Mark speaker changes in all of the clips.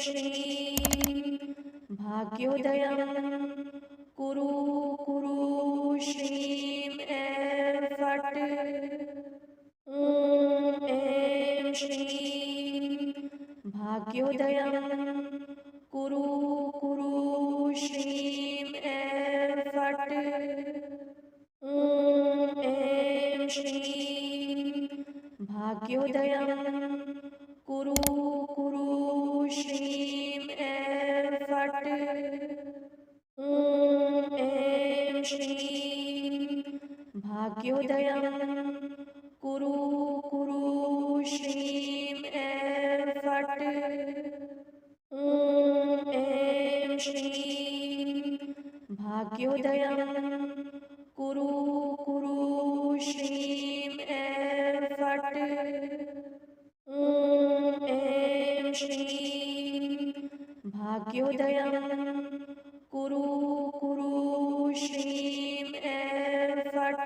Speaker 1: श्रीं भाग्योदयं कुरु कुरु श्रीं ऐं फट् ऐं श्रीं भाग्योदयं कुरु कुरु श्रीं ऐं फट् ऐं श्रीं भाग्योदयं कुरु कुरु श्रीं ऐं फट् ऐं श्रीं भाग्योदयं कुरु कुरु श्रीं ऐं फट् ऐं श्रीं भाग्योदयं कुरु कुरु श्रीं ऐं फट् ऐं श्रीं भाग्योदयं कुरु कुरु श्रीं ऐं फट्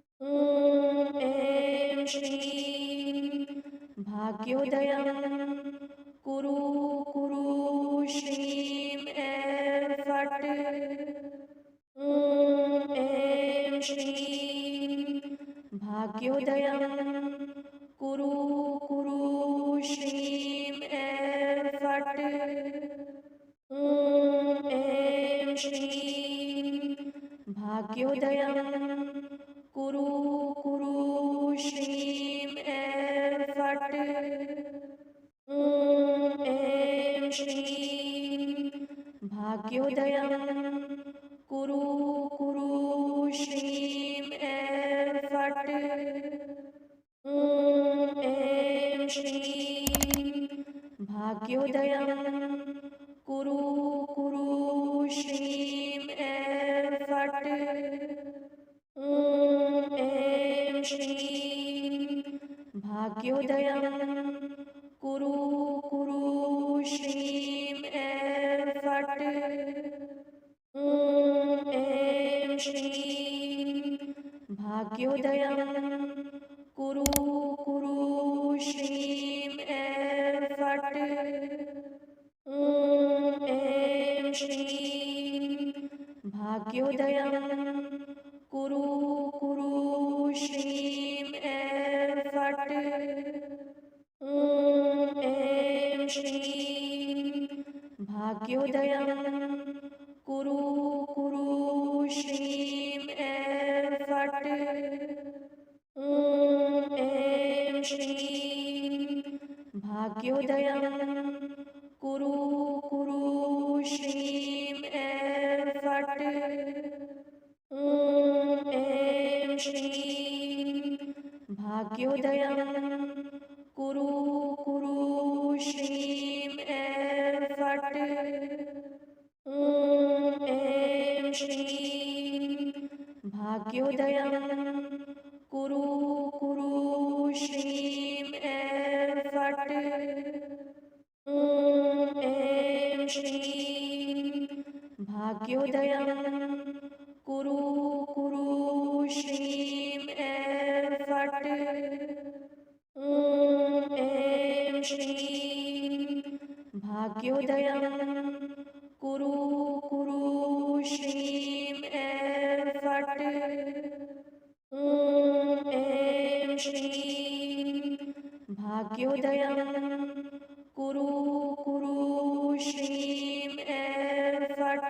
Speaker 1: ऐं श्रीं भाग्योदयं कुरु कुरु श्रीं ऐं फट् ऐं श्रीं भाग्योदयं कुरु कुरु श्रीं ऐं फट् ऐं श्रीं भाग्योदयं कुरु कुरु श्रीं ऐं फट् ऐं श्रीं भाग्योदयं कुरु कुरु श्रीं ऐं फट् ऐं श्रीं भाग्योदयं कुरु कुरु श्रीं ऐं फट् ऐं श्रीं भाग्योदयं कुरु कुरु श्रीं ऐं फट् ऐं श्रीं भाग्योदयं कुरु कुरु श्रीं ऐं फट् ऐं श्रीं भाग्योदयं कुरु कुरु श्रीं ऐं फट् ऐं श्रीं भाग्योदयं कुरु कुरु श्रीं ऐं फट् ऐं श्रीं भाग्योदयं कुरु कुरु श्रीं ऐं फट् ऐं श्रीं भाग्योदयं कुरु कुरु श्रीं ऐं फट् ऐं श्रीं भाग्योदयं कुरु कुरु श्रीं ऐं फट् ऐं श्रीं भाग्योदयं कुरु कुरु श्रीं ऐं फट् ऐं श्रीं भाग्योदयं कुरु कुरु श्रीं ऐं फट् ऐं श्रीं भाग्योदयं कुरु कुरु श्रीं ऐं फट्